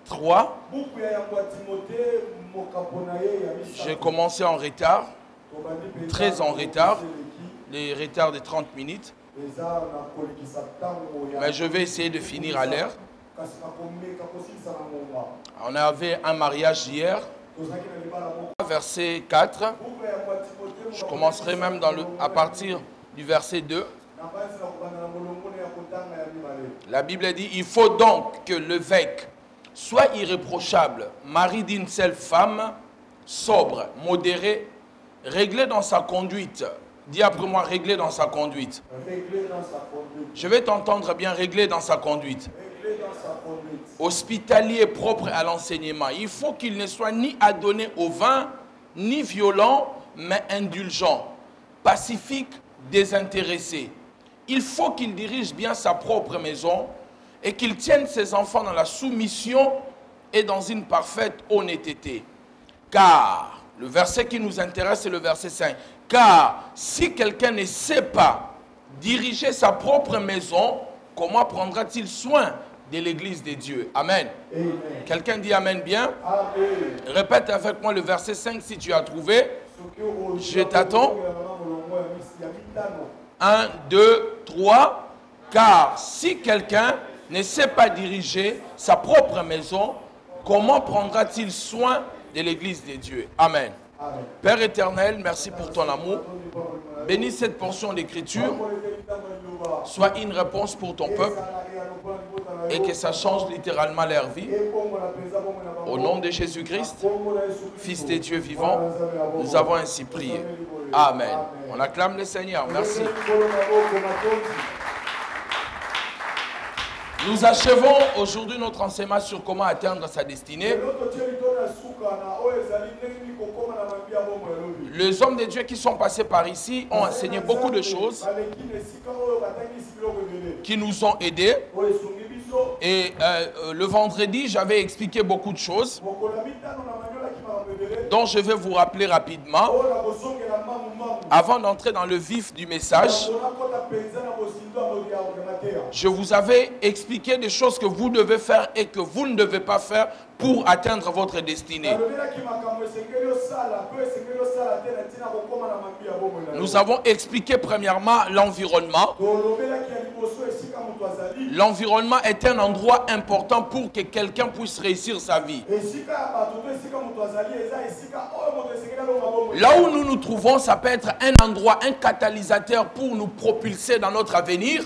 3. J'ai commencé en retard, très en retard, les retards de 30 minutes. Mais je vais essayer de finir à l'heure. On avait un mariage hier, verset 4. Je commencerai même à partir du verset 2. La Bible dit, il faut donc que l'évêque soit irréprochable, mari d'une seule femme, sobre, modéré, réglé dans sa conduite. Dis après moi, réglé dans sa conduite. Je vais t'entendre bien, réglé dans sa conduite. Hospitalier, propre à l'enseignement. Il faut qu'il ne soit ni adonné au vin, ni violent, mais indulgent, pacifique, désintéressé. Il faut qu'il dirige bien sa propre maison et qu'il tienne ses enfants dans la soumission et dans une parfaite honnêteté. Car, le verset qui nous intéresse, c'est le verset 5. Car si quelqu'un ne sait pas diriger sa propre maison, comment prendra-t-il soin de l'église de Dieu? Amen. Amen. Quelqu'un dit Amen bien? Amen. Répète avec moi le verset 5 si tu as trouvé. Je t'attends. 1, 2, 3. Car si quelqu'un ne sait pas diriger sa propre maison, comment prendra-t-il soin de l'église de Dieu? Amen. Amen. Père éternel, merci pour ton amour. Bénis cette portion d'écriture. Sois une réponse pour ton peuple et que ça change littéralement leur vie. Au nom de Jésus-Christ, Fils de Dieu vivant, nous avons ainsi prié. Amen. On acclame le Seigneur. Merci. Nous achevons aujourd'hui notre enseignement sur comment atteindre sa destinée. Les hommes de Dieu qui sont passés par ici ont enseigné beaucoup de choses qui nous ont aidés. Et le vendredi, j'avais expliqué beaucoup de choses dont je vais vous rappeler rapidement avant d'entrer dans le vif du message. Je vous avais expliqué des choses que vous devez faire et que vous ne devez pas faire pour atteindre votre destinée. Nous avons expliqué premièrement l'environnement. L'environnement est un endroit important pour que quelqu'un puisse réussir sa vie. Là où nous nous trouvons, ça peut être un endroit, un catalyseur pour nous propulser dans notre avenir.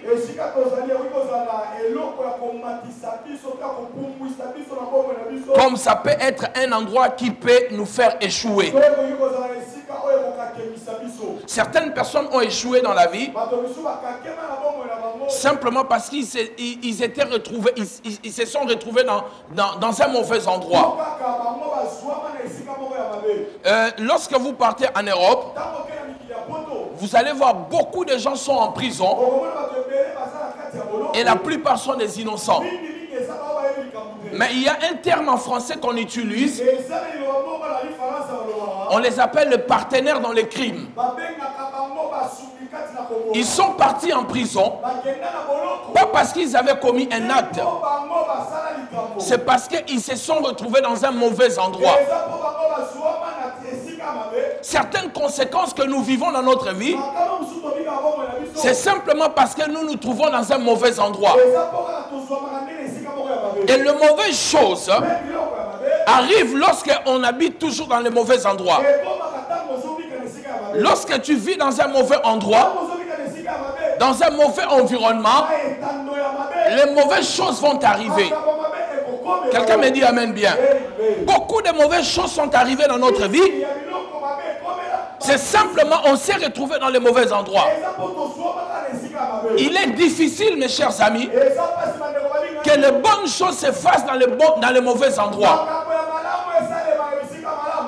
Comme ça peut être un endroit qui peut nous faire échouer. Certaines personnes ont échoué dans la vie simplement parce qu'ils se sont retrouvés dans un mauvais endroit. Lorsque vous partez en Europe, vous allez voir beaucoup de gens sont en prison et la plupart sont des innocents. Mais il y a un terme en français qu'on utilise. On les appelle les partenaires dans les crimes. Ils sont partis en prison, pas parce qu'ils avaient commis un acte. C'est parce qu'ils se sont retrouvés dans un mauvais endroit. Certaines conséquences que nous vivons dans notre vie, c'est simplement parce que nous nous trouvons dans un mauvais endroit. Et les mauvaises choses arrivent lorsqu'on habite toujours dans les mauvais endroits. Lorsque tu vis dans un mauvais endroit, dans un mauvais environnement, les mauvaises choses vont t'arriver. Quelqu'un me dit Amen bien. Beaucoup de mauvaises choses sont arrivées dans notre vie. C'est simplement, on s'est retrouvé dans les mauvais endroits. Il est difficile, mes chers amis, que les bonnes choses se fassent dans les mauvais endroits.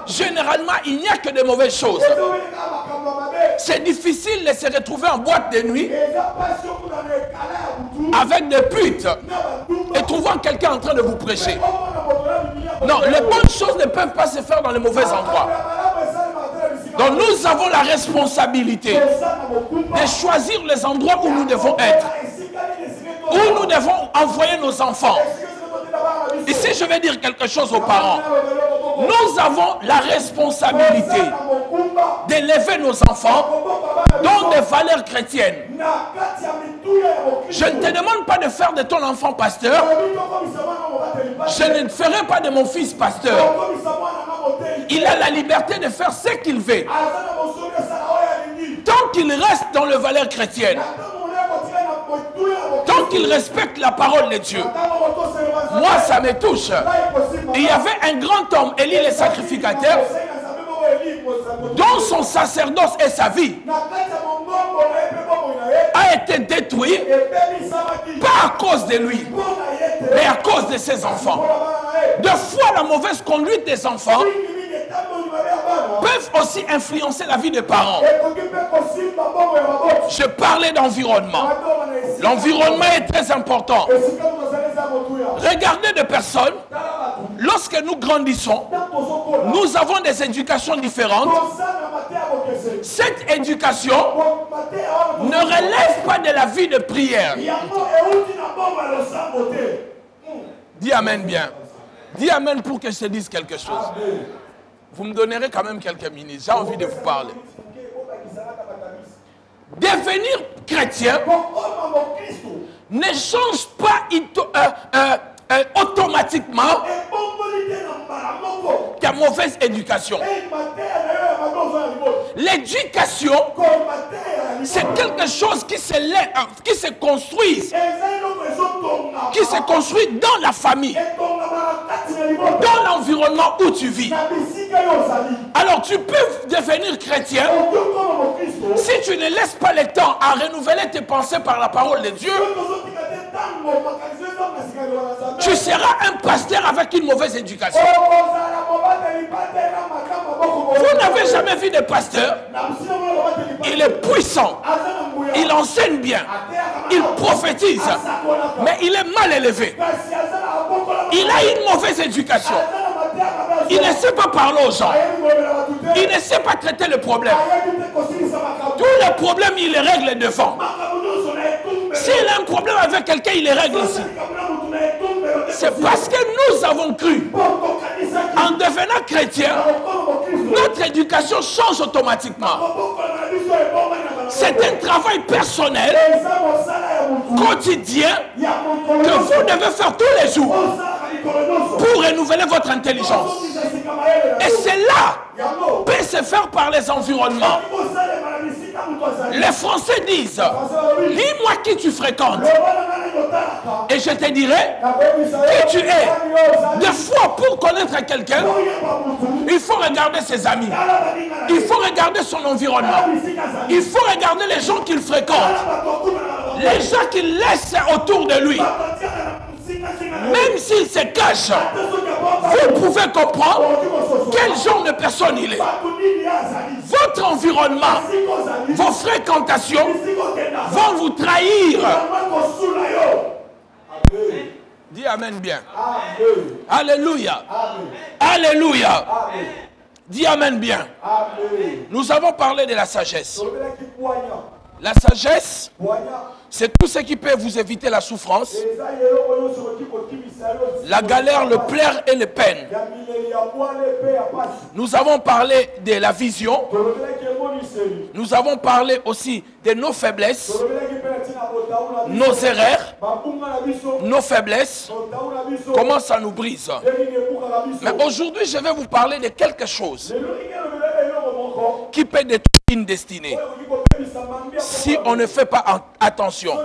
Généralement, il n'y a que de mauvaises choses. C'est difficile de se retrouver en boîte de nuit avec des putes et trouvant quelqu'un en train de vous prêcher. Non, les bonnes choses ne peuvent pas se faire dans les mauvais endroits. Donc nous avons la responsabilité de choisir les endroits où nous devons être, où nous devons envoyer nos enfants. Ici je vais dire quelque chose aux parents, nous avons la responsabilité d'élever nos enfants dans des valeurs chrétiennes. Je ne te demande pas de faire de ton enfant pasteur. Je ne ferai pas de mon fils pasteur. Il a la liberté de faire ce qu'il veut. Tant qu'il reste dans les valeurs chrétiennes. Tant qu'il respecte la parole de Dieu. Moi, ça me touche. Il y avait un grand homme, Élie le sacrificateur, dont son sacerdoce et sa vie a été détruit, pas à cause de lui, mais à cause de ses enfants. Deux fois la mauvaise conduite des enfants peuvent aussi influencer la vie des parents. Je parlais d'environnement. L'environnement est très important. Regardez des personnes, lorsque nous grandissons, nous avons des éducations différentes. Cette éducation ne relève pas de la vie de prière. Dis Amen bien. Dis Amen pour que je te dise quelque chose. Vous me donnerez quand même quelques minutes. J'ai envie de vous parler. Devenir chrétien ne change pas automatiquement ta mauvaise éducation. L'éducation, c'est quelque chose qui se construit dans la famille, dans l'environnement où tu vis. Alors tu peux devenir chrétien si tu ne laisses pas le temps à renouveler tes pensées par la parole de Dieu. Tu seras un pasteur avec une mauvaise éducation. Vous n'avez jamais vu de pasteur. Il est puissant. Il enseigne bien. Il prophétise. Mais il est mal élevé. Il a une mauvaise éducation. Il ne sait pas parler aux gens. Il ne sait pas traiter le problème. Tous les problèmes, il les règle devant. S'il a un problème avec quelqu'un, il les règle ici. C'est parce que nous avons cru. En devenant chrétien, notre éducation change automatiquement. C'est un travail personnel, quotidien, que vous devez faire tous les jours pour renouveler votre intelligence. Et c'est là peut se faire par les environnements. Les Français disent, dis-moi qui tu fréquentes et je te dirai qui tu es. Des fois, pour connaître quelqu'un, il faut regarder ses amis, il faut regarder son environnement, il faut regarder les gens qu'il fréquente, les gens qu'il laisse autour de lui. Même s'il se cache, vous pouvez comprendre quel genre de personne il est. Votre environnement, vos fréquentations vont vous trahir. Dis Amen bien. Alléluia. Alléluia. Dis Amen bien. Nous avons parlé de la sagesse. La sagesse, c'est tout ce qui peut vous éviter la souffrance, la galère, le plaire et les peines. Nous avons parlé de la vision. Nous avons parlé aussi de nos faiblesses, nos erreurs, nos faiblesses, comment ça nous brise. Mais aujourd'hui, je vais vous parler de quelque chose qui peut détruire une destinée si on ne fait pas attention.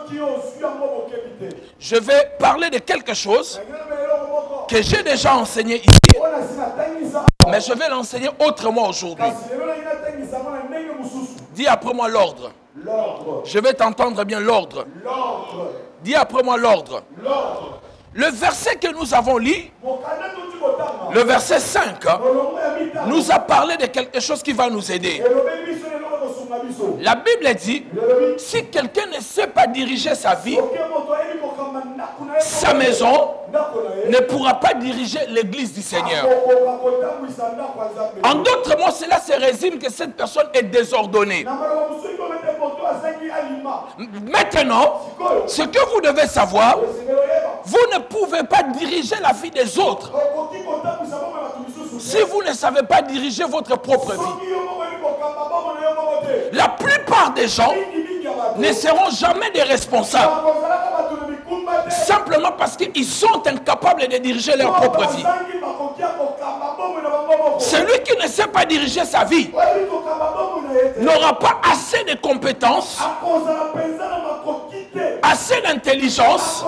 Je vais parler de quelque chose que j'ai déjà enseigné ici, mais je vais l'enseigner autrement aujourd'hui. Dis après moi l'ordre. Je vais t'entendre bien, l'ordre. Dis après moi l'ordre. Le verset que nous avons lu, le verset 5, nous a parlé de quelque chose qui va nous aider. La Bible dit, si quelqu'un ne sait pas diriger sa vie, sa maison ne pourra pas diriger l'église du Seigneur. En d'autres mots, cela se résume que cette personne est désordonnée. Maintenant, ce que vous devez savoir, Vous ne pouvez pas diriger la vie des autres si vous ne savez pas diriger votre propre vie. La plupart des gens ne seront jamais des responsables simplement parce qu'ils sont incapables de diriger leur propre vie. Celui qui ne sait pas diriger sa vie n'aura pas assez de compétences, assez d'intelligence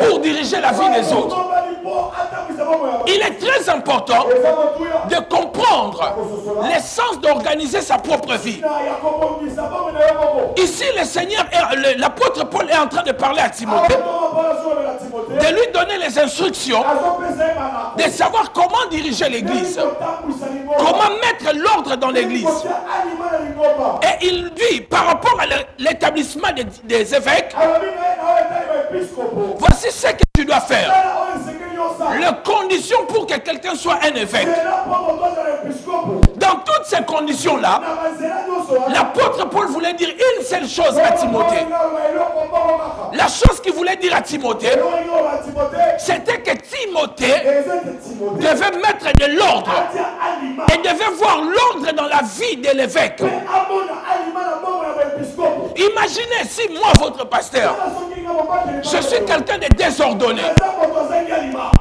pour diriger la vie des autres. Il est très important de comprendre l'essence d'organiser sa propre vie. Ici, le Seigneur, l'apôtre Paul est en train de parler à Timothée, de lui donner les instructions, de savoir comment diriger l'église, comment mettre l'ordre dans l'église. Et il dit, par rapport à l'établissement des évêques, voici ce que tu dois faire. Les conditions pour que quelqu'un soit un évêque. Dans toutes ces conditions-là, l'apôtre Paul voulait dire une seule chose à Timothée. La chose qu'il voulait dire à Timothée, c'était que Timothée devait mettre de l'ordre et devait voir l'ordre dans la vie de l'évêque. Imaginez si moi, votre pasteur, je suis quelqu'un de désordonné.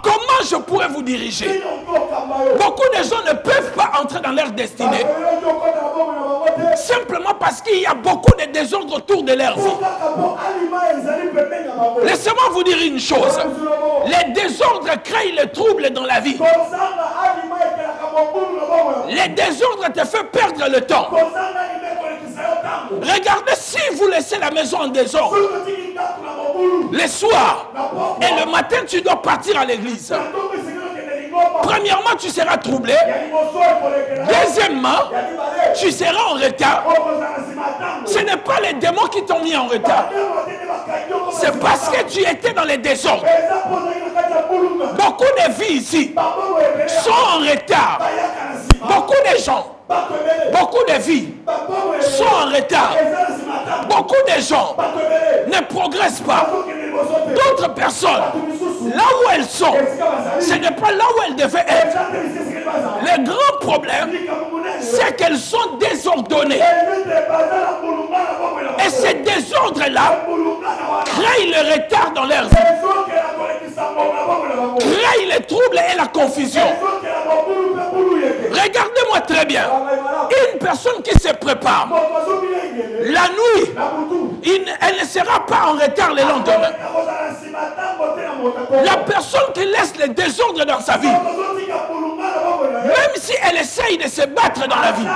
Comment je pourrais vous diriger? Beaucoup de gens ne peuvent pas entrer dans leur destinée simplement parce qu'il y a beaucoup de désordre autour de leur vie. Laissez-moi vous dire une chose. Les désordres créent le trouble dans la vie. Les désordres te font perdre le temps. Regardez si vous laissez la maison en désordre. Le soir et le matin, tu dois partir à l'église. Premièrement, tu seras troublé. Deuxièmement, tu seras en retard. Ce n'est pas les démons qui t'ont mis en retard. C'est parce que tu étais dans les désordres. Beaucoup de vies ici sont en retard. Beaucoup de gens, beaucoup de vies sont en retard. Beaucoup de gens ne progressent pas. D'autres personnes, là où elles sont, ce n'est pas là où elles devaient être. Le grand problème, c'est qu'elles sont désordonnées. Et ces désordres-là créent le retard dans leur vie, créent les troubles et la confusion. Regardez-moi très bien. Une personne qui se prépare, la nuit, elle ne sera pas en retard le lendemain. La personne qui laisse les désordres dans sa vie, même si elle essaye de se battre dans la vie,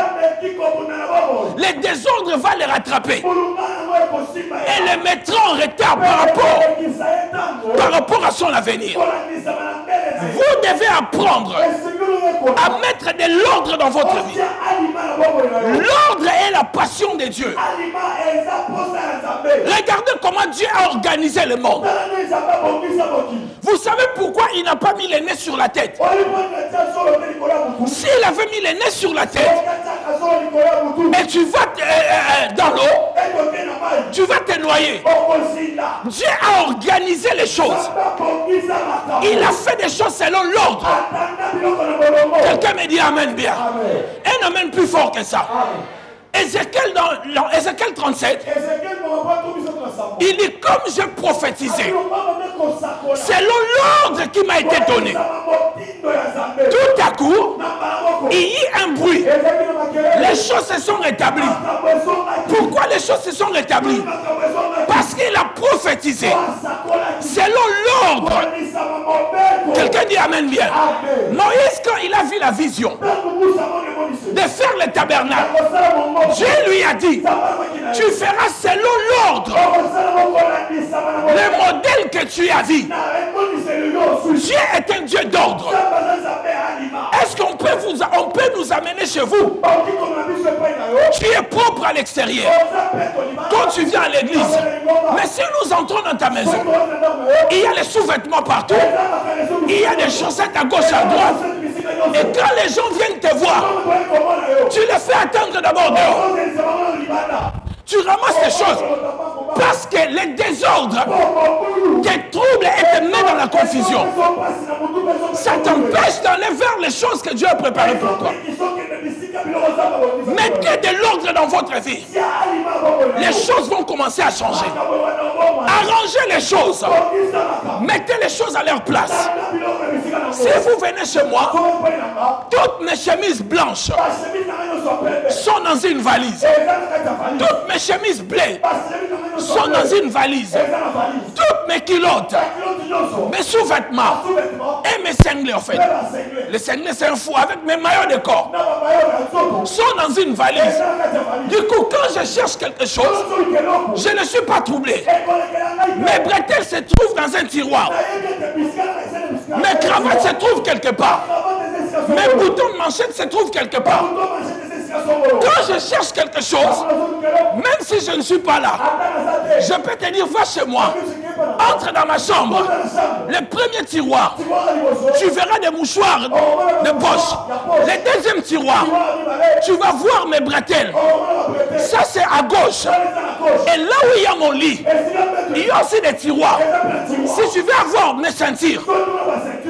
les désordres vont les rattraper et les mettra en retard par rapport à son avenir. Vous devez apprendre à mettre de l'ordre dans votre vie. L'ordre est la passion de Dieu. Regardez comment Dieu a organisé le monde. Vous savez pourquoi il n'a pas mis les nez sur la tête? S'il avait mis les nez sur la tête et tu vas dans l'eau, tu vas te noyer. Dieu a organisé les choses. Il a fait des choses selon l'ordre. Quelqu'un me dit amen bien. Un amen plus fort que ça. Ézéchiel, dans Ézéchiel 37, il dit comme j'ai prophétisé, selon l'ordre qui m'a été donné, tout à coup, il y a un bruit. Les choses se sont rétablies. Pourquoi les choses se sont rétablies? Parce qu'il a prophétisé selon l'ordre. Quelqu'un dit amen bien. Moïse, quand il a vu la vision de faire le tabernacle, Dieu lui a dit, tu feras selon l'ordre, le modèle que tu as vu. Dieu est un Dieu d'ordre. Est-ce qu'on peut nous amener chez vous? Tu es propre à l'extérieur quand tu viens à l'église. Mais si nous entrons dans ta maison, il y a les sous-vêtements partout, il y a des chaussettes à gauche à droite. Et quand les gens viennent te voir, tu les fais attendre d'abord dehors. Tu ramasses les choses. Parce que les désordres, tes troubles et te mettent dans la confusion. Ça t'empêche d'aller vers les choses que Dieu a préparées pour toi. Mettez de l'ordre dans votre vie. Les choses vont commencer à changer. Arrangez les choses. Mettez les choses à leur place. Si vous venez chez moi, toutes mes chemises blanches sont dans une valise. Toutes mes chemises bleues sont dans une valise. Toutes mes culottes, mes sous-vêtements et mes cinglés, en fait. Les cinglés, c'est un fou. Avec mes maillots de corps sont dans une valise. Du coup, quand je cherche quelque chose, je ne suis pas troublé. Mes bretelles se trouvent dans un tiroir. Mes cravates se trouvent quelque part. Mes boutons de manchette se trouvent quelque part. Quand je cherche quelque chose, même si je ne suis pas là, je peux te dire, va chez moi, entre dans ma chambre, le premier tiroir, tu verras des mouchoirs de poche. Le deuxième tiroir, tu vas voir mes bretelles. Ça, c'est à gauche. Et là où il y a mon lit, il y a aussi des tiroirs. Si tu veux avoir mes ceintures,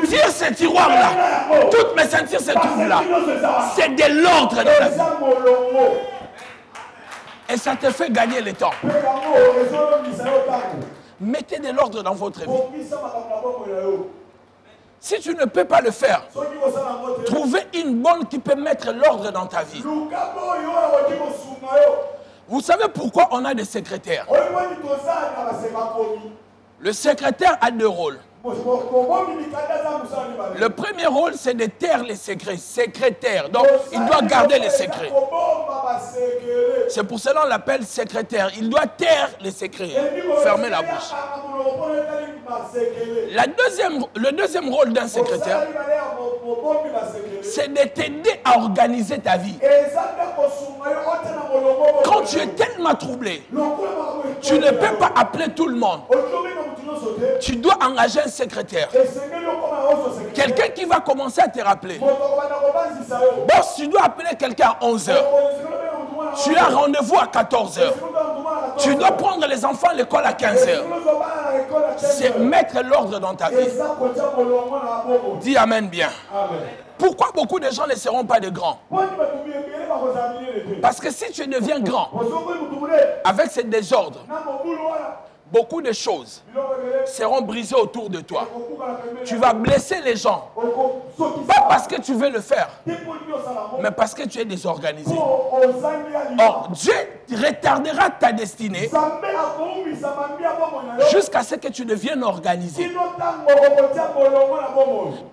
tire ces tiroirs-là. Toutes mes ceintures se trouvent là. C'est de l'ordre dans la vie. Et ça te fait gagner le temps. Mettez de l'ordre dans votre vie. Si tu ne peux pas le faire, trouvez une bonne qui peut mettre l'ordre dans ta vie. Vous savez pourquoi on a des secrétaires? Le secrétaire a deux rôles. Le premier rôle, c'est de taire les secrets. Secrétaire. Donc, il doit garder les secrets. C'est pour cela qu'on l'appelle secrétaire. Il doit taire les secrets. Fermer la bouche. Le deuxième rôle d'un secrétaire, c'est de t'aider à organiser ta vie. Quand tu es tellement troublé, tu ne peux pas appeler tout le monde. Tu dois engager un secrétaire. Quelqu'un qui va commencer à te rappeler. Boss, tu dois appeler quelqu'un à 11h. Tu as rendez-vous à 14h. Tu dois prendre les enfants à l'école à 15h. C'est mettre l'ordre dans ta vie. Dis Amen bien. Pourquoi beaucoup de gens ne seront pas de grands? Parce que si tu deviens grand, avec ce désordre, beaucoup de choses seront brisées autour de toi. Tu vas blesser les gens. Pas parce que tu veux le faire, mais parce que tu es désorganisé. Or, Dieu retardera ta destinée jusqu'à ce que tu deviennes organisé.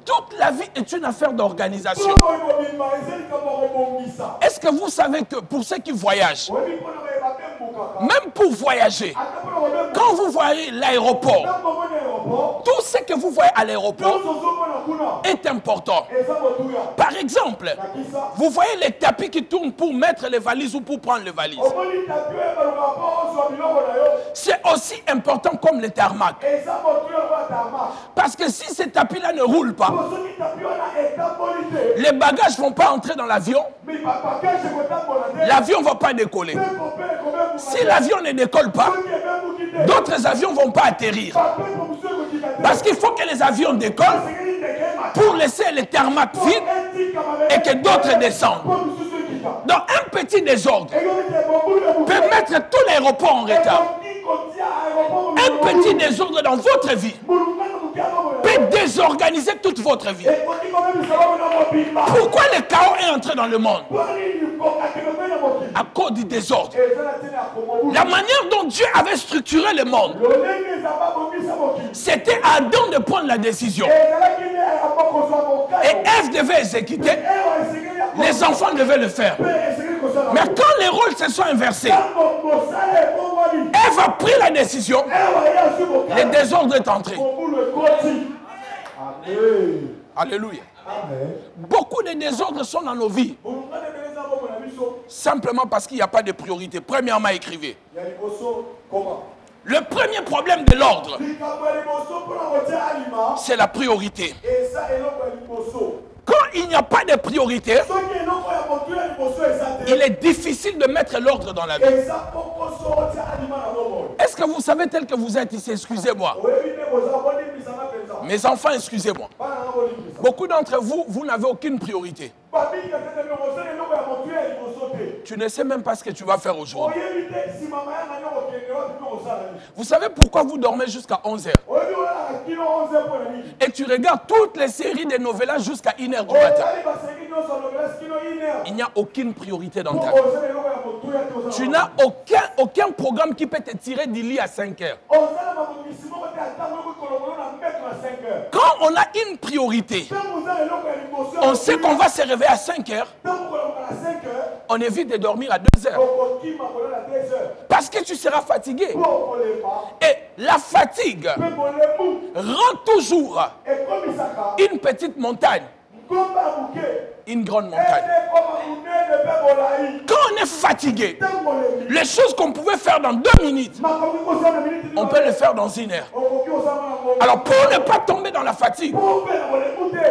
Toute la vie est une affaire d'organisation. Est-ce que vous savez que pour ceux qui voyagent, même pour voyager, quand vous voyez l'aéroport, tout ce que vous voyez à l'aéroport est important. Par exemple, vous voyez les tapis qui tournent pour mettre les valises ou pour prendre les valises. C'est aussi important comme les tarmacs. Parce que si ces tapis-là ne roulent pas, les bagages ne vont pas entrer dans l'avion. L'avion ne va pas décoller. Si l'avion ne décolle pas, d'autres avions ne vont pas atterrir. Parce qu'il faut que les avions décollent pour laisser les tarmacs vides et que d'autres descendent. Donc un petit désordre peut mettre tout l'aéroport en retard. Un petit désordre dans votre vie peut désorganiser toute votre vie. Pourquoi le chaos est entré dans le monde? À cause du désordre. La manière dont Dieu avait structuré le monde, c'était à Adam de prendre la décision. Et Ève devait exécuter. Les enfants devaient le faire. Mais quand les rôles se sont inversés, Ève a pris la décision, le désordre est entré. Alléluia. Beaucoup de désordres sont dans nos vies. Simplement parce qu'il n'y a pas de priorité. Premièrement, écrivez. Le premier problème de l'ordre, c'est la priorité. Quand il n'y a pas de priorité, il est difficile de mettre l'ordre dans la vie. Est-ce Est-ce que vous savez tel que vous êtes ici? Excusez-moi. Mes enfants, excusez-moi. Beaucoup d'entre vous, vous n'avez aucune priorité. Tu ne sais même pas ce que tu vas faire aujourd'hui. Vous savez pourquoi vous dormez jusqu'à 11h? Et tu regardes toutes les séries des novellas jusqu'à 1h du matin. Il n'y a aucune priorité dans ta vie. Tu n'as aucun programme qui peut te tirer du lit à 5h. Quand on a une priorité, on sait qu'on va se réveiller à 5h, on évite de dormir à 2h. Parce que tu seras fatigué. Et la fatigue rend toujours une petite montagne une grande montagne. Quand on est fatigué, les choses qu'on pouvait faire dans 2 minutes, on peut les faire dans 1 heure. Alors pour ne pas tomber dans la fatigue,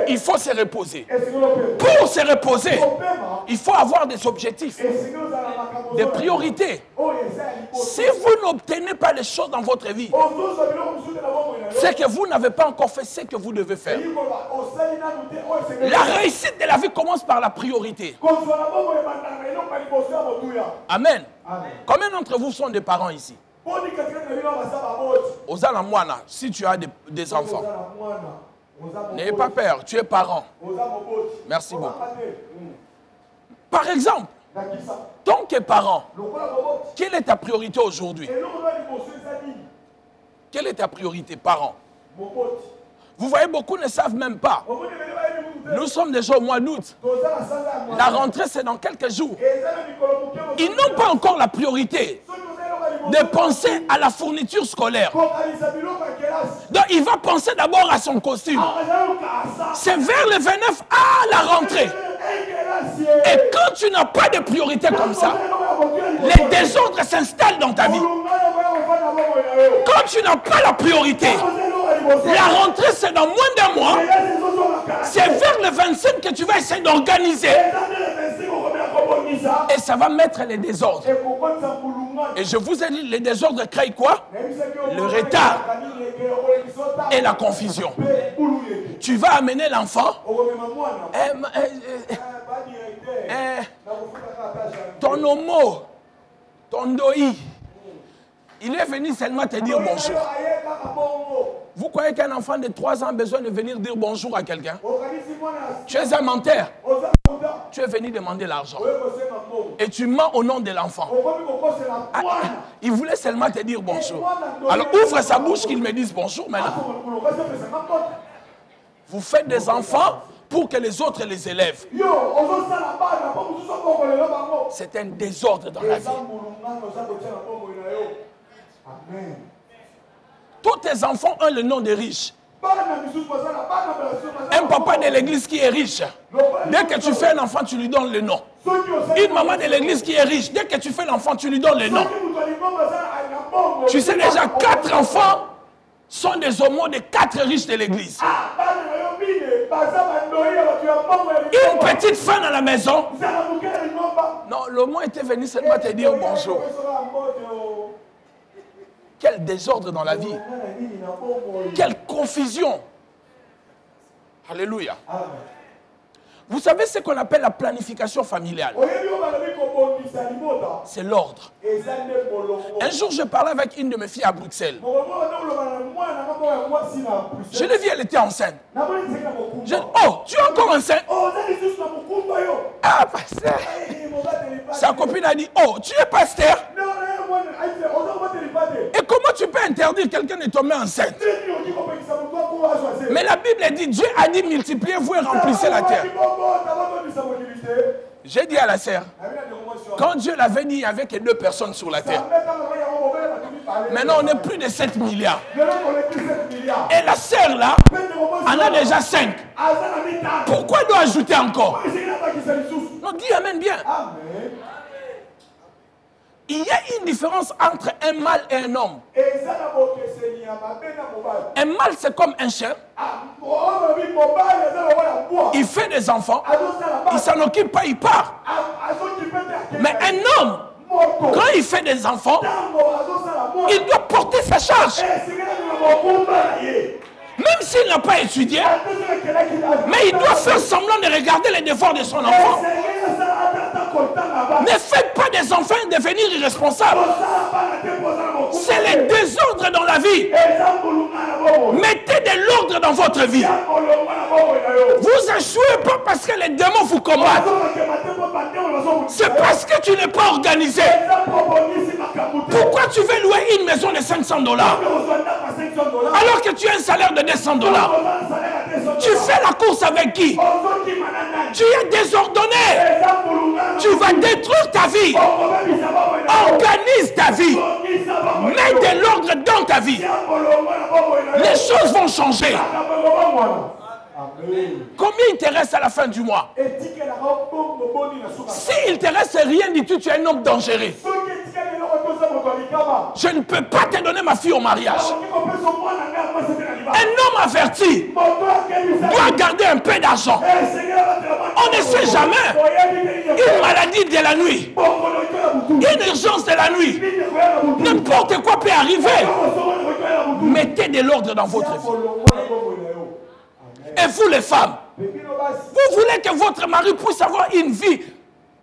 il faut se reposer. Pour se reposer, il faut avoir des objectifs, des priorités. Si vous n'obtenez pas les choses dans votre vie, c'est que vous n'avez pas encore fait ce que vous devez faire. La réussite de la vie commence par la priorité. Amen. Combien d'entre vous sont des parents ici? Ozana Mwana, si tu as des enfants, n'ayez pas peur, tu es parent. Merci beaucoup. Par exemple, tant que parent, quelle est ta priorité aujourd'hui? Quelle est ta priorité, parent? Vous voyez, beaucoup ne savent même pas. Nous sommes déjà au mois d'août. La rentrée, c'est dans quelques jours. Ils n'ont pas encore la priorité de penser à la fourniture scolaire. Donc, il va penser d'abord à son costume. C'est vers le 29 à la rentrée. Et quand tu n'as pas de priorité comme ça, les désordres s'installent dans ta vie. Quand tu n'as pas la priorité, la rentrée c'est dans moins d'1 mois, c'est vers le 25 que tu vas essayer d'organiser. Et ça va mettre les désordres. Et je vous ai dit, les désordres créent quoi? Le retard et la confusion. Tu vas amener l'enfant. Ton homo, ton doi, il est venu seulement te dire bonjour. Vous croyez qu'un enfant de 3 ans a besoin de venir dire bonjour à quelqu'un? Tu es un menteur. Tu es venu demander l'argent. Et tu mens au nom de l'enfant. Il voulait seulement te dire bonjour. Alors ouvre sa bouche qu'il me dise bonjour maintenant. Vous faites des enfants pour que les autres les élèvent. C'est un désordre dans la vie. Amen. Tous tes enfants ont le nom de riche. Un papa de l'église qui est riche, dès que tu fais un enfant, tu lui donnes le nom. Une maman de l'église qui est riche, dès que tu fais l'enfant, tu lui donnes le nom. Tu sais déjà, 4 enfants sont des homos de 4 riches de l'église. Une petite femme à la maison. Non, l'homo était venu seulement te dire bonjour. Quel désordre dans la vie. Quelle confusion. Alléluia. Vous savez ce qu'on appelle la planification familiale? C'est l'ordre. Un jour, je parlais avec une de mes filles à Bruxelles. Je l'ai vue, elle était enceinte. Je dis, oh, tu es encore enceinte? Ah, pasteur. Sa copine a dit, oh, tu es pasteur? Et comment tu peux interdire quelqu'un de tomber enceinte? Mais la Bible dit, Dieu a dit multipliez-vous et remplissez la terre. J'ai dit à la sœur, quand Dieu l'avait dit, il n'y avait que 2 personnes sur la terre. Maintenant, on est plus de 7 milliards. Et la sœur là, en a déjà 5. Pourquoi elle doit ajouter encore? Non, dis amen bien. Il y a une différence entre un mâle et un homme. Un mâle, c'est comme un chien. Il fait des enfants. Il ne s'en occupe pas, il part. Mais un homme, quand il fait des enfants, il doit porter sa charge. Même s'il n'a pas étudié, mais il doit faire semblant de regarder les devoirs de son enfant. Ne faites pas des enfants devenir irresponsables. C'est les désordres dans la vie. Mettez de l'ordre dans votre vie. Vous échouez pas parce que les démons vous combattent. C'est parce que tu n'es pas organisé. Pourquoi tu veux louer une maison de 500 $? Alors que tu as un salaire de 200 $. Tu fais la course avec qui? Tu es désordonné. Tu vas détruire ta vie. Organise ta vie. Mets de l'ordre dans ta vie. Les choses vont changer. Combien il te reste à la fin du mois? S'il te reste rien du tout, tu es un homme dangereux. Je ne peux pas te donner ma fille au mariage. Un homme averti doit garder un peu d'argent. On ne sait jamais. Une maladie de la nuit, une urgence de la nuit, n'importe quoi peut arriver. Mettez de l'ordre dans votre vie. Et vous les femmes, vous voulez que votre mari puisse avoir une vie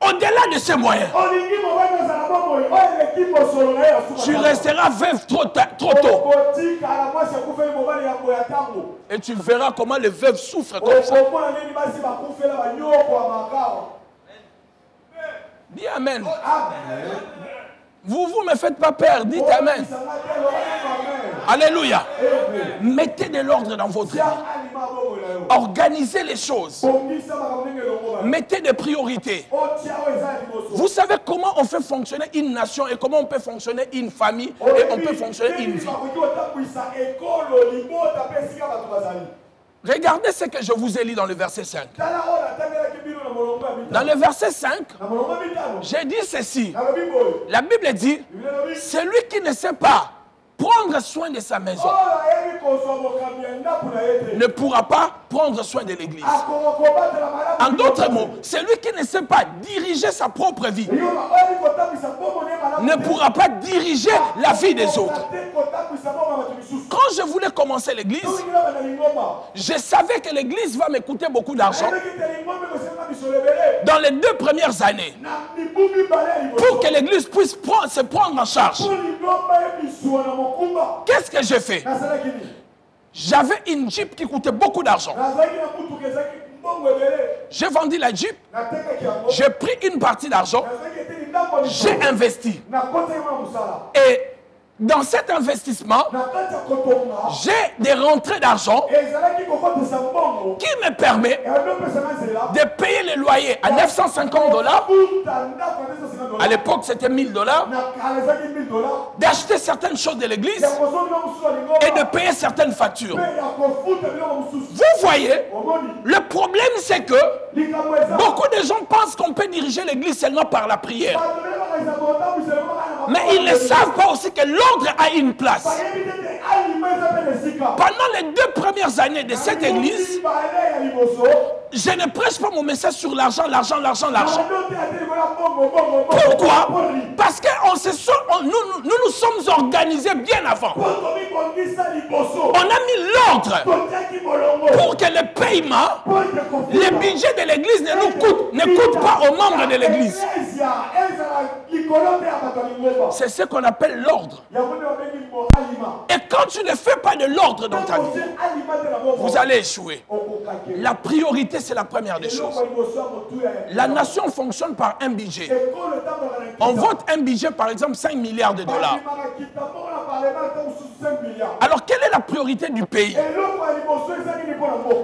au-delà de ses moyens. Tu resteras veuve trop tôt. Et tu verras comment les veuves souffrent comme ça. Dis Amen. Vous me faites pas peur, dites Amen. Alléluia. Mettez de l'ordre dans votre vie. Organisez les choses. Mettez des priorités. Vous savez comment on fait fonctionner une nation et comment on peut fonctionner une famille et on peut fonctionner une vie. Regardez ce que je vous ai lu dans le verset 5. Dans le verset 5, j'ai dit ceci. La Bible dit, celui qui ne sait pas prendre soin de sa maison ne pourra pas prendre soin de l'église. En d'autres mots, celui qui ne sait pas diriger sa propre vie ne pourra pas diriger la vie des autres. Quand je voulais commencer l'église, je savais que l'église va me coûter beaucoup d'argent dans les 2 premières années pour que l'église puisse se prendre en charge. Qu'est-ce que j'ai fait? J'avais une Jeep qui coûtait beaucoup d'argent. J'ai vendu la Jeep, j'ai pris une partie d'argent, j'ai investi. Et dans cet investissement, j'ai des rentrées d'argent qui me permettent de payer le loyer à 950 $. À l'époque, c'était 1000 $. D'acheter certaines choses de l'église et de payer certaines factures. Vous voyez, le problème c'est que beaucoup de gens pensent qu'on peut diriger l'église seulement par la prière. Mais ils ne savent pas aussi que l'ordre a une place. Pendant les 2 premières années de cette église, je ne prêche pas mon message sur l'argent, l'argent, l'argent, l'argent. Pourquoi? Parce que nous nous sommes organisés bien avant. On a mis l'ordre pour que le paiement, le budget de l'église ne coûte pas aux membres de l'église. C'est ce qu'on appelle l'ordre. Et quand tu ne fais pas de l'ordre dans ta vie, vous allez échouer. La priorité, c'est la première des choses. La nation fonctionne par un budget. On vote un budget, par exemple, 5 milliards $. Alors, quelle est la priorité du pays?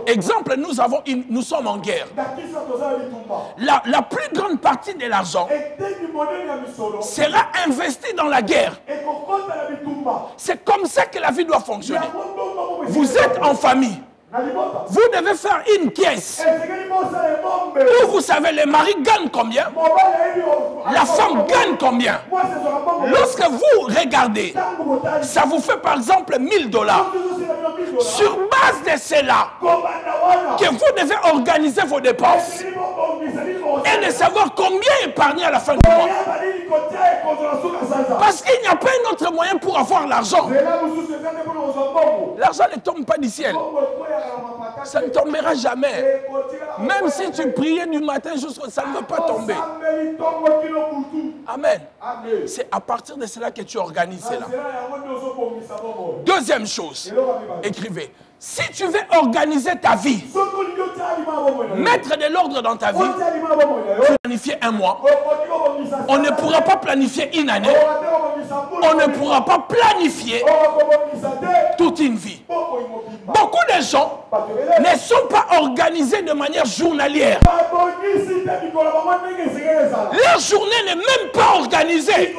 Exemple, nous sommes en guerre. La plus grande partie de l'argent sera investie dans la guerre. C'est comme ça que la vie doit fonctionner. Vous êtes en famille. Vous devez faire une caisse où vous savez le mari gagne combien, la femme gagne combien. Lorsque vous regardez, ça vous fait par exemple 1000 $. Sur base de cela, que vous devez organiser vos dépenses et de savoir combien épargner à la fin du mois. Parce qu'il n'y a pas un autre moyen pour avoir l'argent. L'argent ne tombe pas du ciel. Ça ne tombera jamais. Même si tu priais du matin jusqu'au ça ne va pas tomber. Amen. C'est à partir de cela que tu organises cela. Deuxième chose, écrivez. Si tu veux organiser ta vie, mettre de l'ordre dans ta vie, planifier un mois, on ne pourra pas planifier une année, on ne pourra pas planifier toute une vie. Beaucoup de gens ne sont pas organisés de manière journalière. Leur journée n'est même pas organisée.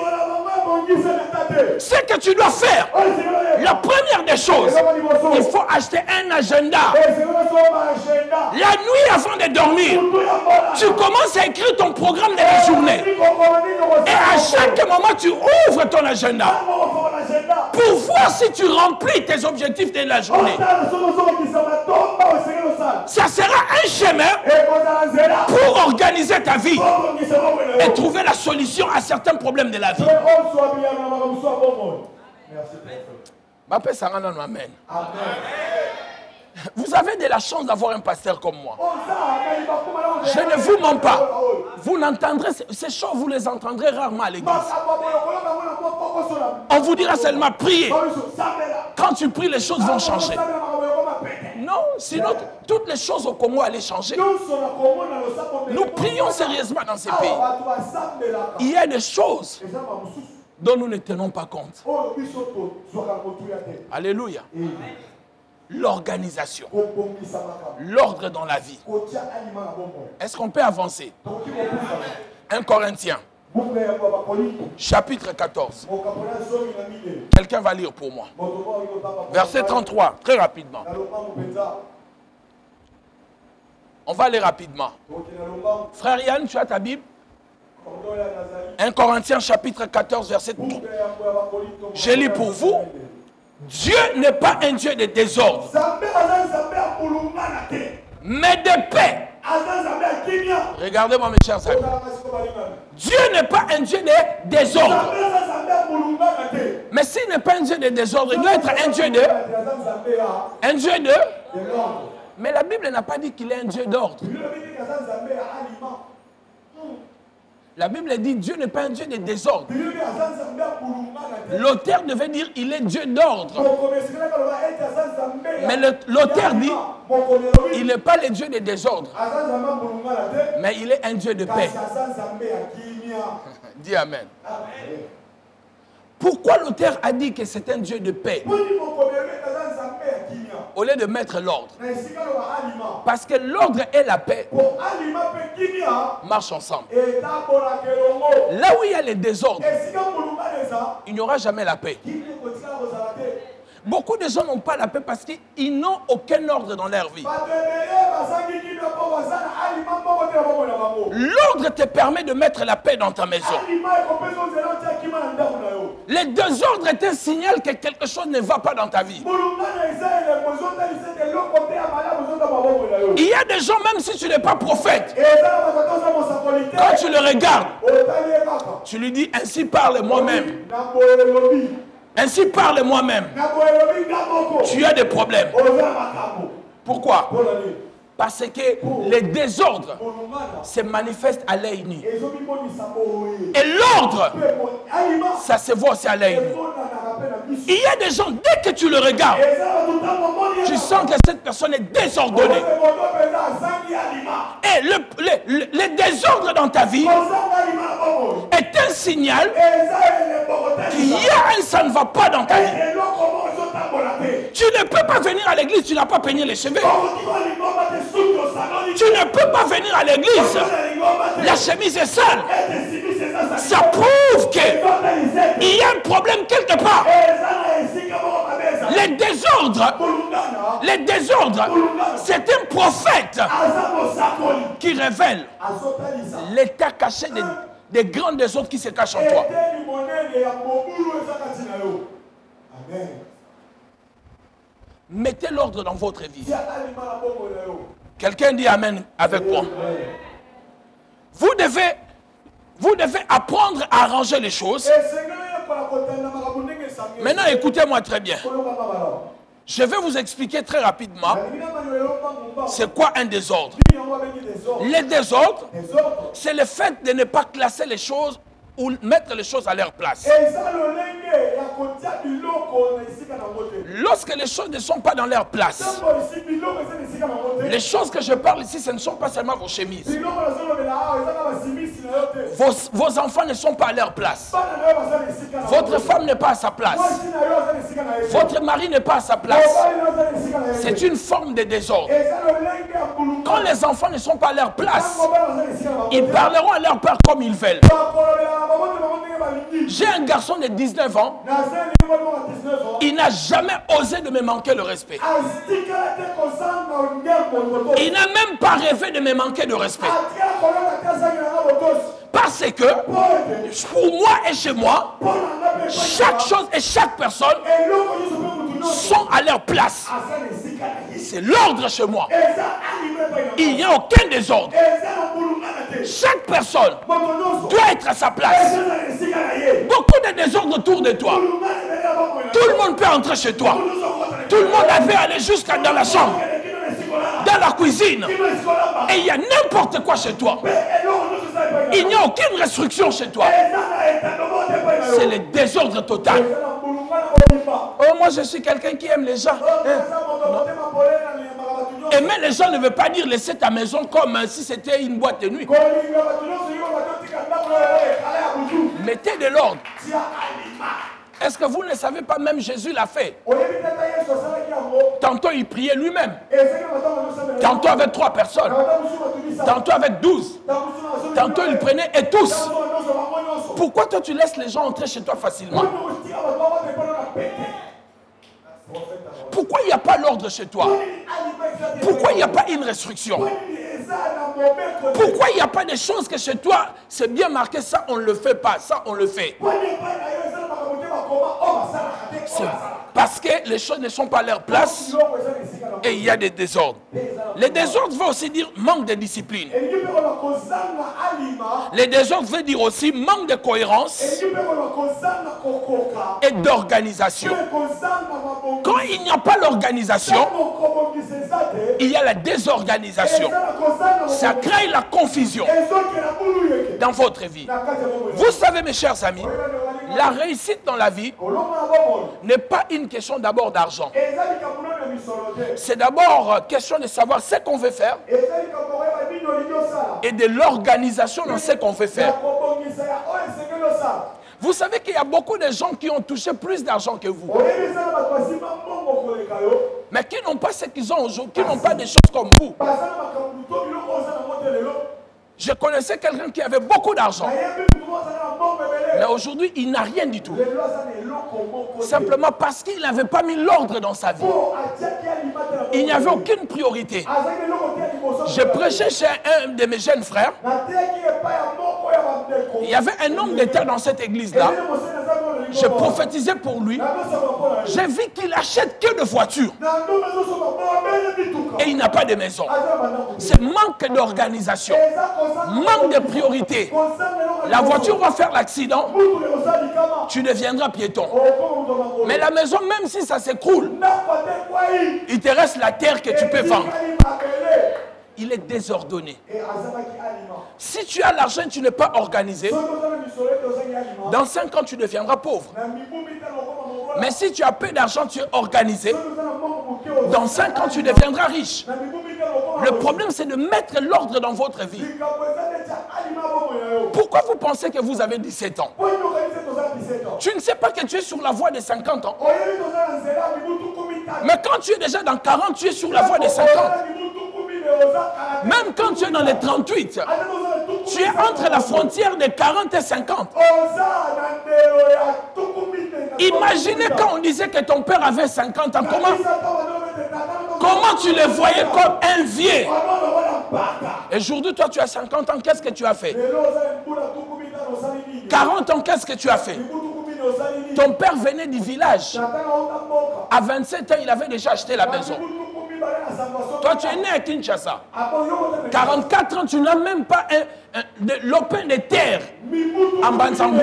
Ce que tu dois faire, la première des choses, il faut acheter un agenda. La nuit avant de dormir, tu commences à écrire ton programme de la journée. Et à chaque moment, tu ouvres ton agenda pour voir si tu remplis tes objectifs de la journée. Ça sera un chemin pour organiser ta vie et trouver la solution à certains problèmes de la vie. Amen. Vous avez de la chance d'avoir un pasteur comme moi. Je ne vous mens pas. Vous n'entendrez ces choses, vous les entendrez rarement à l'église. On vous dira seulement prier. Quand tu pries, les choses vont changer. Non, sinon toutes les choses au Congo allaient changer. Nous prions sérieusement dans ces pays. Il y a des choses dont nous ne tenons pas compte. Alléluia. L'organisation, l'ordre dans la vie. Est-ce qu'on peut avancer? 1 Corinthiens, chapitre 14. Quelqu'un va lire pour moi. Verset 33, très rapidement. On va aller rapidement. Frère Yann, tu as ta Bible? 1 Corinthiens, chapitre 14, verset 3. Je lis pour vous. Dieu n'est pas un Dieu de désordre, mais de paix. Regardez-moi mes chers amis. Dieu n'est pas un Dieu de désordre. Mais s'il n'est pas un Dieu de désordre, il doit être un Dieu de... Un Dieu de... Mais la Bible n'a pas dit qu'il est un Dieu d'ordre. La Bible dit Dieu n'est pas un Dieu de désordre. L'auteur devait dire il est Dieu d'ordre. Mais l'auteur dit il n'est pas le Dieu de désordre. Mais il est un Dieu de paix. Dis Amen. Pourquoi l'auteur a dit que c'est un Dieu de paix au lieu de mettre l'ordre? Parce que l'ordre et la paix marchent ensemble. Là où il y a le désordre, il n'y aura jamais la paix. Beaucoup de gens n'ont pas la paix parce qu'ils n'ont aucun ordre dans leur vie. L'ordre te permet de mettre la paix dans ta maison. Le désordre est un signal que quelque chose ne va pas dans ta vie. Il y a des gens, même si tu n'es pas prophète, quand tu le regardes, tu lui dis ainsi parle moi-même. Ainsi parle moi-même. Tu as des problèmes. Pourquoi? Parce que les désordres se manifestent à l'œil nu. Et l'ordre, ça se voit aussi à l'œil nu. Il y a des gens, dès que tu le regardes, tu sens que cette personne est désordonnée. Et le désordre dans ta vie est un signal qu'il y a un ça ne va pas dans ta vie. Tu ne peux pas venir à l'église, tu n'as pas peigné les cheveux. Tu ne peux pas venir à l'église, la chemise est sale. Ça prouve qu'il y a un problème quelque part. Les désordres, c'est un prophète qui révèle l'état caché des grands désordres qui se cachent en toi. Mettez l'ordre dans votre vie. Quelqu'un dit Amen avec moi. Vous devez Vous devez apprendre à arranger les choses. Maintenant, écoutez-moi très bien. Je vais vous expliquer très rapidement c'est quoi un désordre. Les désordres, c'est le fait de ne pas classer les choses ou mettre les choses à leur place. Lorsque les choses ne sont pas dans leur place, les choses que je parle ici, ce ne sont pas seulement vos chemises. Vos enfants ne sont pas à leur place. Votre femme n'est pas à sa place. Votre mari n'est pas à sa place. C'est une forme de désordre. Quand les enfants ne sont pas à leur place, ils parleront à leur père comme ils veulent. J'ai un garçon de 19 ans. Il n'a jamais osé de me manquer le respect. Il n'a même pas rêvé de me manquer de respect. Parce que, pour moi et chez moi, chaque chose et chaque personne sont à leur place. C'est l'ordre chez moi. Il n'y a aucun désordre. Chaque personne doit être à sa place. Beaucoup de désordre autour de toi. Tout le monde peut entrer chez toi. Tout le monde peut aller jusqu'à dans la chambre, dans la cuisine. Et il y a n'importe quoi chez toi. Il n'y a aucune restriction chez toi. C'est le désordre total. Oh, moi je suis quelqu'un qui aime les gens. Aimer les gens ne veut pas dire laisser ta maison comme si c'était une boîte de nuit. Mettez de l'ordre. Est-ce que vous ne savez pas, même Jésus l'a fait? Tantôt il priait lui-même. Tantôt avec 3 personnes. Tantôt avec 12. Tantôt il prenait et tous. Pourquoi toi tu laisses les gens entrer chez toi facilement? Pourquoi il n'y a pas l'ordre chez toi? Pourquoi il n'y a pas une restriction? Pourquoi il n'y a pas des choses que chez toi, c'est bien marqué, ça on ne le fait pas, ça on le fait? Parce que les choses ne sont pas à leur place et il y a des désordres. Les désordres veut aussi dire manque de discipline. Les désordres veut dire aussi manque de cohérence et d'organisation. Quand il n'y a pas l'organisation, il y a la désorganisation. Ça crée la confusion dans votre vie. Vous savez, mes chers amis, la réussite dans la vie n'est pas une question d'abord d'argent. C'est d'abord question de savoir ce qu'on veut faire et de l'organisation dans ce qu'on veut faire. Vous savez qu'il y a beaucoup de gens qui ont touché plus d'argent que vous, mais qui n'ont pas ce qu'ils ont aujourd'hui, qui n'ont pas des choses comme vous. Je connaissais quelqu'un qui avait beaucoup d'argent, mais aujourd'hui, il n'a rien du tout. Simplement parce qu'il n'avait pas mis l'ordre dans sa vie. Il n'y avait aucune priorité. Je prêchais chez un de mes jeunes frères. Il y avait un homme d'État dans cette église-là. Je prophétisais pour lui. J'ai vu qu'il achète que de voitures. Et il n'a pas de maison. C'est manque d'organisation. Manque de priorité. La voiture va faire l'accident. Tu deviendras piéton. Mais la maison, même si ça s'écroule, il te reste la terre que tu peux vendre. Il est désordonné. Si tu as l'argent, tu n'es pas organisé, dans 5 ans, tu deviendras pauvre. Mais si tu as peu d'argent, tu es organisé, dans 5 ans, tu deviendras riche. Le problème, c'est de mettre l'ordre dans votre vie. Pourquoi vous pensez que vous avez 17 ans? Tu ne sais pas que tu es sur la voie des 50 ans. Mais quand tu es déjà dans 40, tu es sur la voie des 50. Même quand tu es dans les 38, tu es entre la frontière des 40 et 50. Imaginez quand on disait que ton père avait 50 ans, comment tu le voyais comme un vieux? Et aujourd'hui, toi, tu as 50 ans, qu'est-ce que tu as fait? 40 ans, qu'est-ce que tu as fait? Ton père venait du village. À 27 ans, il avait déjà acheté la maison. Toi, tu es né à Kinshasa. 44 ans, tu n'as même pas l'open de terre en Banzambou.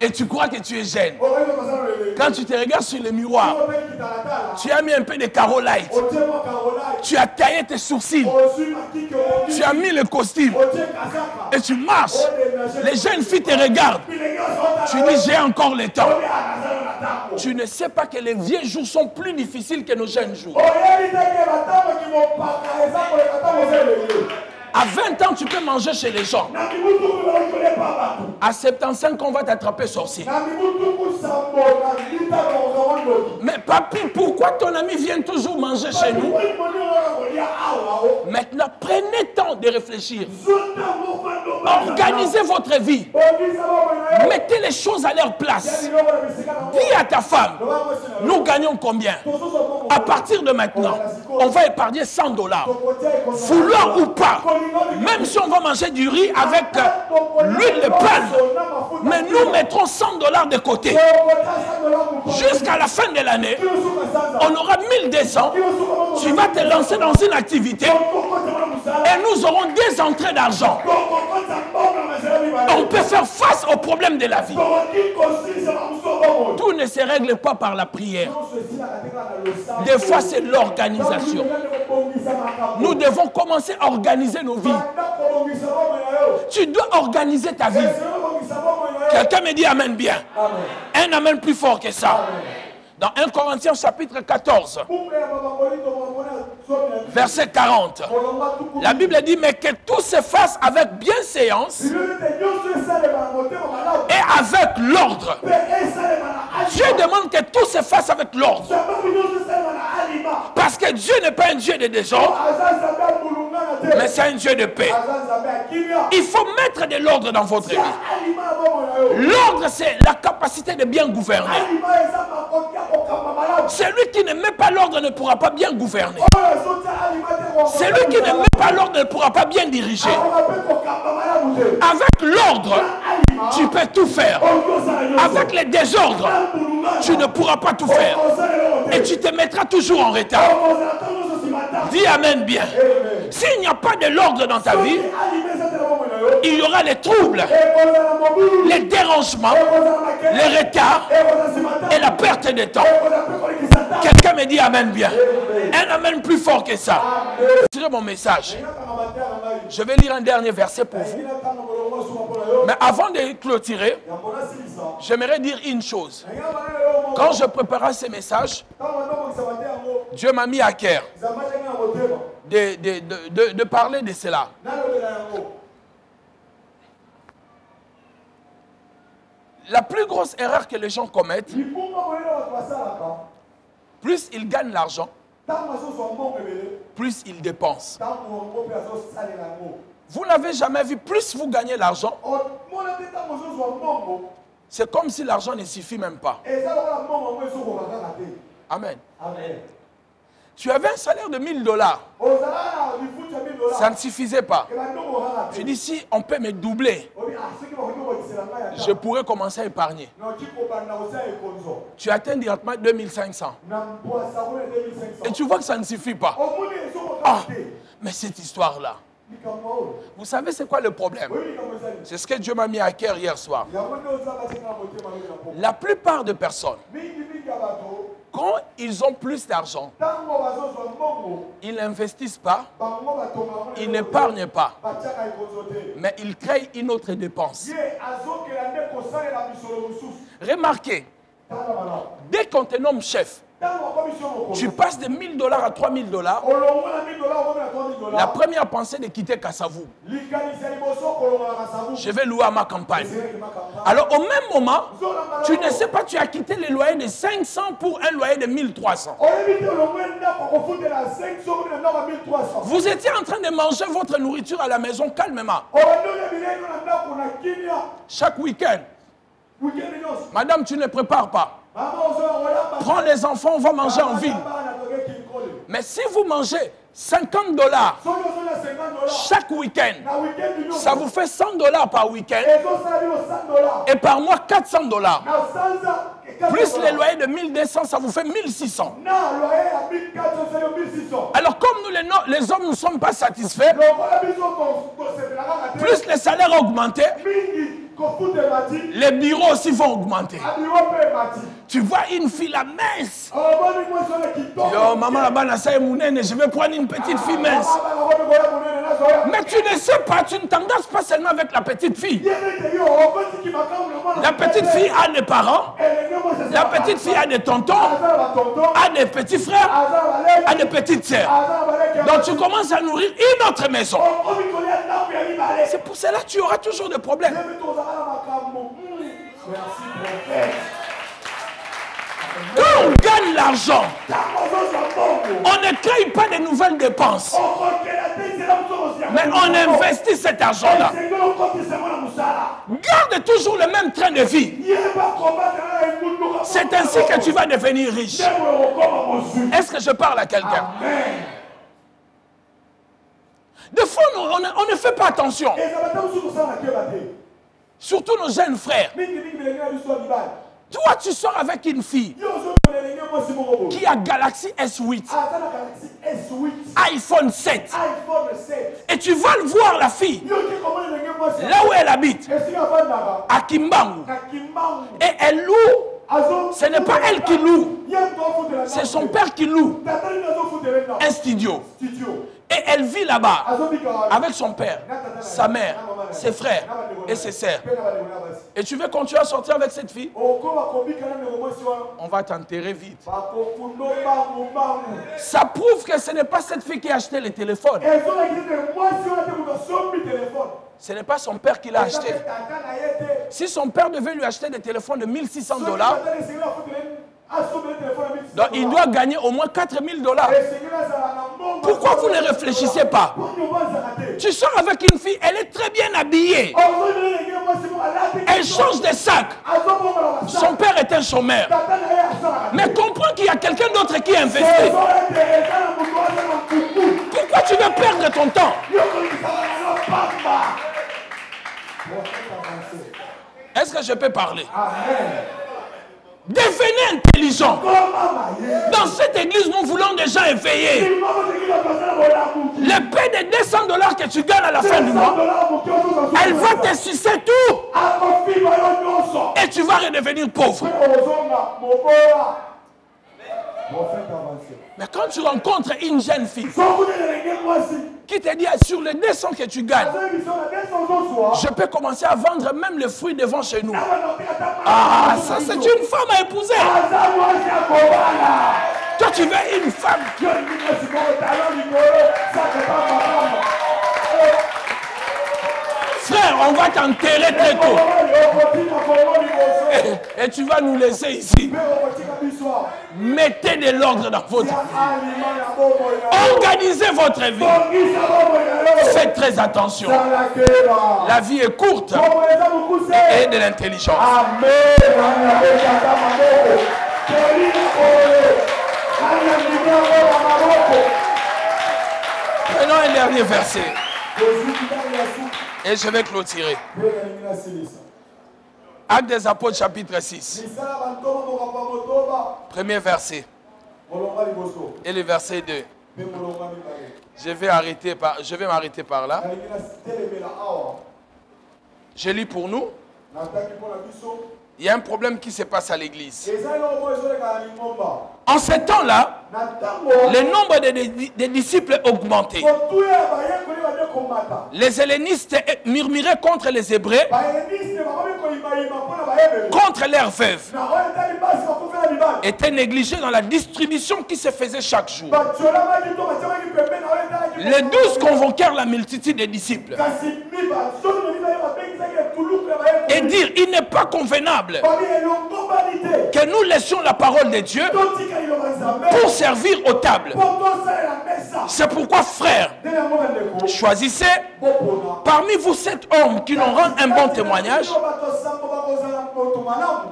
Et tu crois que tu es jeune. Quand tu te regardes sur le miroir, tu as mis un peu de carreau light. Tu as taillé tes sourcils. Tu as mis le costume. Et tu marches. Les jeunes filles te regardent. Tu dis, j'ai encore le temps. Tu ne sais pas que les vieux jours sont plus difficiles que nos jeunes jours. À 20 ans, tu peux manger chez les gens. À 75, on va t'attraper sorcier. Mais papy, pourquoi ton ami vient toujours manger chez nous? Maintenant, prenez le temps de réfléchir. Organisez votre vie. Mettez les choses à leur place. Dis à ta femme, nous gagnons combien? À partir de maintenant, on va épargner $100. Vouloir ou pas. Même si on va manger du riz avec l'huile de palme, mais nous mettrons $100 de côté. Jusqu'à la fin de l'année, on aura 1200. Tu vas te lancer dans une activité et nous aurons des entrées d'argent. On peut faire face aux problèmes de la vie. Tout ne se règle pas par la prière. Des fois, c'est l'organisation. Nous devons commencer à organiser nos vies. Tu dois organiser ta vie. Quelqu'un me dit amen bien. Un amen plus fort que ça. Dans 1 Corinthiens chapitre 14, verset 40, la Bible dit, mais que tout se fasse avec bienséance et avec l'ordre. Dieu demande que tout se fasse avec l'ordre. Parce que Dieu n'est pas un Dieu de désordre, mais c'est un Dieu de paix. Il faut mettre de l'ordre dans votre vie. L'ordre, c'est la capacité de bien gouverner. Celui qui ne met pas l'ordre ne pourra pas bien gouverner. Celui qui ne met pas l'ordre ne pourra pas bien diriger. Avec l'ordre, tu peux tout faire. Avec les désordres, tu ne pourras pas tout faire. Et tu te mettras toujours en retard. Dis amen bien. S'il n'y a pas de l'ordre dans ta vie, il y aura les troubles, les dérangements, les retards et la perte de temps. Quelqu'un me dit amen bien. Un amen plus fort que ça. C'est mon message. Je vais lire un dernier verset pour vous. Mais avant de clôturer, j'aimerais dire une chose. Quand je préparais ces messages, Dieu m'a mis à cœur de parler de cela. La plus grosse erreur que les gens commettent, plus ils gagnent l'argent, plus ils dépensent. Vous n'avez jamais vu, plus vous gagnez l'argent, c'est comme si l'argent ne suffit même pas. Amen. Tu avais un salaire de $1000. Ça ne suffisait pas. Je dis, si on peut me doubler, je pourrais commencer à épargner. Tu atteins directement 2500. Et tu vois que ça ne suffit pas. Ah, mais cette histoire-là. Vous savez c'est quoi le problème? C'est ce que Dieu m'a mis à cœur hier soir. La plupart des personnes, quand ils ont plus d'argent, ils n'investissent pas, ils n'épargnent pas, mais ils créent une autre dépense. Remarquez, dès qu'on te nomme chef, tu passes de $1000 à $3000. La première pensée de quitter Kassavou. Je vais louer à ma campagne. Alors au même moment, tu ne sais pas, tu as quitté le loyer de 500 pour un loyer de 1300. Vous étiez en train de manger votre nourriture à la maison calmement. Chaque week-end. Madame, tu ne prépares pas. Prends les enfants, on va manger en ville. Mais si vous mangez $50 chaque week-end, ça vous fait $100 par week-end et par mois $400. Plus les loyers de 1200, ça vous fait 1600. Alors comme nous les hommes ne sommes pas satisfaits, plus les salaires ont augmenté, les bureaux aussi vont augmenter. Tu vois une fille la mince. Yo, maman là-bas, je vais prendre une petite fille mince. Mais tu ne sais pas, tu ne t'engages pas seulement avec la petite fille. La petite fille a des parents, la petite fille a des tontons, a des petits frères, a des petites sœurs. Donc tu commences à nourrir une autre maison. C'est pour cela que tu auras toujours des problèmes. Quand on gagne l'argent, on ne crée pas de nouvelles dépenses. Mais on investit cet argent-là. Garde toujours le même train de vie. C'est ainsi que tu vas devenir riche. Est-ce que je parle à quelqu'un? Des fois, on ne fait pas attention. Surtout nos jeunes frères. Toi, tu sors avec une fille qui a Galaxy S8, iPhone 7. Et tu vas le voir, la fille, là où elle habite, à Kimbangu. Et elle loue. Ce n'est pas elle qui loue. C'est son père qui loue un studio. Et elle vit là-bas avec son père, sa mère, ses frères et ses sœurs. Et tu veux continuer à sortir avec cette fille? On va t'enterrer vite. Ça prouve que ce n'est pas cette fille qui a acheté le téléphone. Ce n'est pas son père qui l'a acheté. Si son père devait lui acheter des téléphones de 1600 $, donc il doit gagner au moins 4000 $. Pourquoi vous ne réfléchissez pas? Tu sors avec une fille, elle est très bien habillée. Elle change de sac. Son père est un chômeur. Mais comprends qu'il y a quelqu'un d'autre qui investit. Pourquoi tu veux perdre ton temps? Est-ce que je peux parler? Devenez intelligent. Dans cette église, nous voulons des gens éveillés. Le paie de 200 $ que tu gagnes à la fin du mois, elle va te sucer tout. Et tu vas redevenir pauvre. Mais quand tu rencontres une jeune fille qui te dit sur les 200 que tu gagnes, je peux commencer à vendre même les fruits devant chez nous. Ah, ça c'est une femme à épouser. Toi tu veux une femme. Frère, on va t'enterrer très tôt. Et tu vas nous laisser ici. Mettez de l'ordre dans votre vie. Organisez votre vie. Faites très attention. La vie est courte et de l'intelligence. Prenons un dernier verset. Et je vais clôturer. Actes des Apôtres chapitre 6. Premier verset. Et le verset 2. Je vais m'arrêter par là. Je lis pour nous. Il y a un problème qui se passe à l'église. En ce temps-là, le nombre des disciples augmentait. Les hellénistes murmuraient contre les Hébreux, contre leurs veuves, étaient négligés dans la distribution qui se faisait chaque jour. Les 12 convoquèrent la multitude des disciples et dirent: il n'est pas convenable que nous laissions la parole de Dieu pour servir aux tables. C'est pourquoi, frères, choisissez parmi vous 7 hommes qui nous rendent un bon témoignage,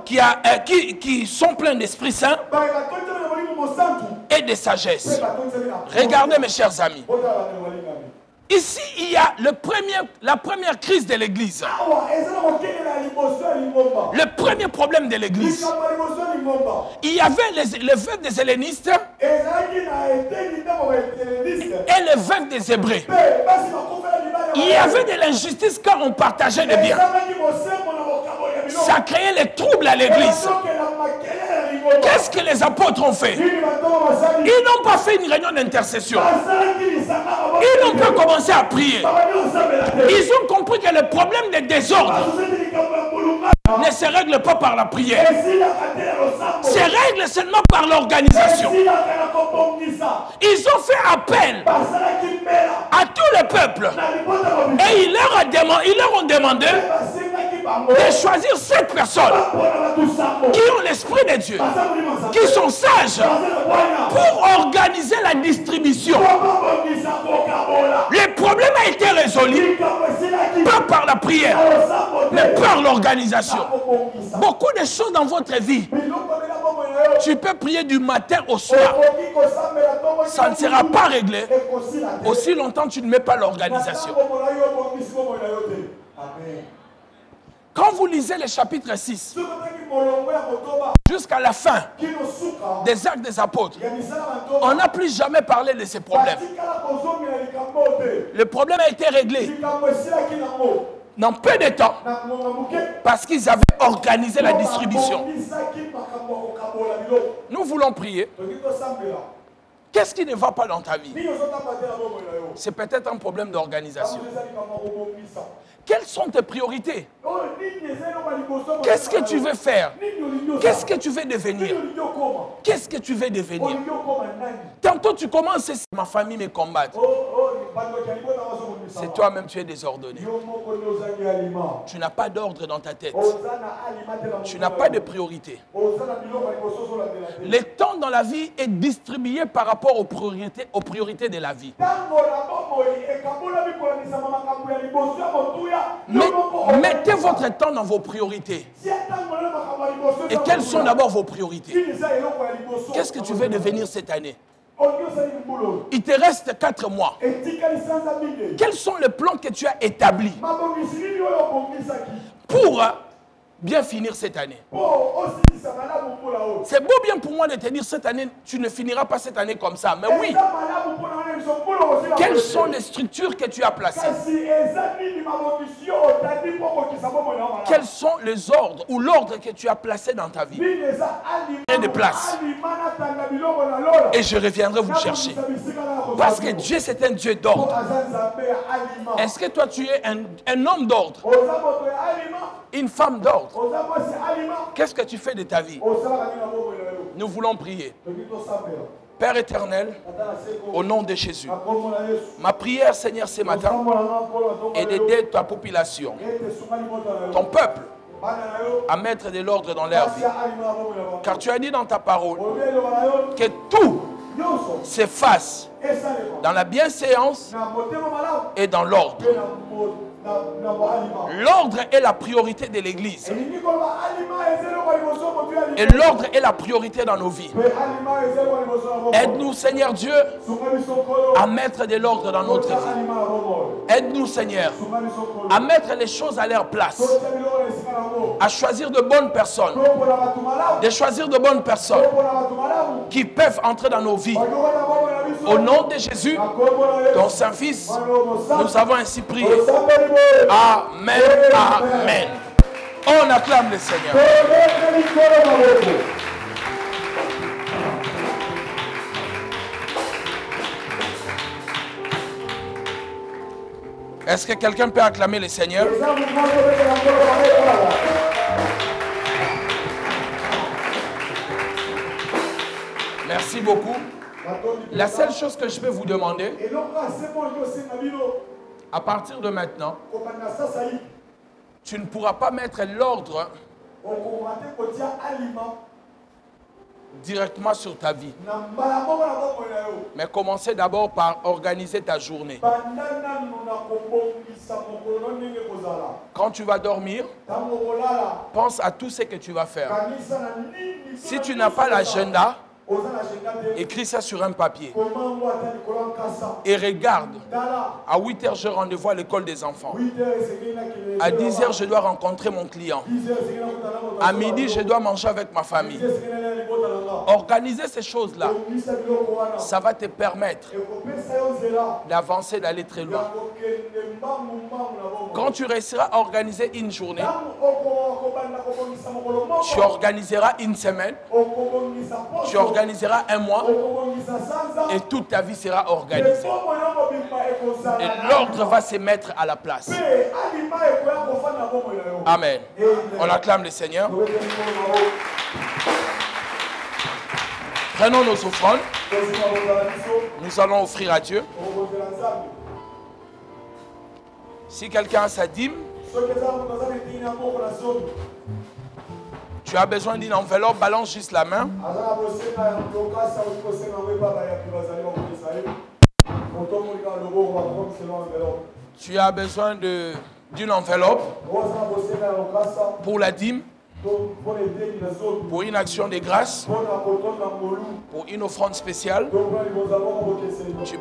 qui sont pleins d'Esprit Saint et de sagesse. Regardez, mes chers amis. Ici, il y a la première crise de l'église. Le premier problème de l'église, il y avait les veuves des hellénistes et les veuves des hébreux. Il y avait de l'injustice quand on partageait les biens. Ça créait les troubles à l'église. Qu'est-ce que les apôtres ont fait? Ils n'ont pas fait une réunion d'intercession. Ils n'ont pas commencé à prier. Ils ont compris que le problème des désordres ne se règle pas par la prière. Se règle seulement par l'organisation. Ils ont fait appel à tout le peuple. Et ils leur ont demandé de choisir 7 personnes qui ont l'esprit de Dieu, qui sont sages, pour organiser la distribution. Le problème a été résolu pas par la prière, mais par l'organisation. Beaucoup de choses dans votre vie, tu peux prier du matin au soir, ça ne sera pas réglé aussi longtemps que tu ne mets pas l'organisation. Quand vous lisez le chapitre 6, jusqu'à la fin des Actes des Apôtres, on n'a plus jamais parlé de ces problèmes. Le problème a été réglé dans peu de temps parce qu'ils avaient organisé la distribution. Nous voulons prier. Qu'est-ce qui ne va pas dans ta vie? C'est peut-être un problème d'organisation. Quelles sont tes priorités? Qu'est-ce que tu veux faire? Qu'est-ce que tu veux devenir? Qu'est-ce que tu veux devenir? Tantôt tu commences, ma famille me combat. C'est toi-même, tu es désordonné. Tu n'as pas d'ordre dans ta tête. Tu n'as pas de priorité. Le temps dans la vie est distribué par rapport aux priorités de la vie. Mettez votre temps dans vos priorités. Et quelles sont d'abord vos priorités? Qu'est-ce que tu veux devenir cette année? Il te reste 4 mois. Quels sont les plans que tu as établis pour bien finir cette année? C'est beau bien pour moi de te dire cette année, tu ne finiras pas cette année comme ça. Mais oui, quelles sont les structures que tu as placées? Quels sont les ordres ou l'ordre que tu as placé dans ta vie? Et des places. Et je reviendrai vous chercher. Parce que Dieu, c'est un Dieu d'ordre. Est-ce que toi, tu es un homme d'ordre? Une femme d'ordre? Qu'est-ce que tu fais de ta vie? Nous voulons prier. Père éternel, au nom de Jésus, ma prière, Seigneur, ce matin, est d'aider ta population, ton peuple, à mettre de l'ordre dans leur vie. Car tu as dit dans ta parole que tout s'efface dans la bienséance et dans l'ordre. L'ordre est la priorité de l'Église. Et l'ordre est la priorité dans nos vies. Aide-nous, Seigneur Dieu, à mettre de l'ordre dans notre vie. Aide-nous, Seigneur, à mettre les choses à leur place. À choisir de bonnes personnes. De choisir de bonnes personnes qui peuvent entrer dans nos vies. Au nom de Jésus, ton Saint-Fils, nous avons ainsi prié. Amen, amen. On acclame le Seigneur. Est-ce que quelqu'un peut acclamer le Seigneur? Merci beaucoup. La seule chose que je peux vous demander, à partir de maintenant, tu ne pourras pas mettre l'ordre directement sur ta vie. Mais commencez d'abord par organiser ta journée. Quand tu vas dormir, pense à tout ce que tu vas faire. Si tu n'as pas l'agenda, écris ça sur un papier. Et regarde, à 8 h, j'ai rendez-vous à l'école des enfants. À 10 h, je dois rencontrer mon client. À midi, je dois manger avec ma famille. Organiser ces choses-là, ça va te permettre d'avancer, d'aller très loin. Quand tu réussiras à organiser une journée, tu organiseras une semaine, tu organiseras un mois et toute ta vie sera organisée. Et l'ordre va se mettre à la place. Amen. On acclame le Seigneur. Prenons nos offrandes. Nous allons offrir à Dieu. Si quelqu'un a sa dîme, tu as besoin d'une enveloppe, balance juste la main. Tu as besoin d'une enveloppe pour la dîme, pour une action de grâce, pour une offrande spéciale. Tu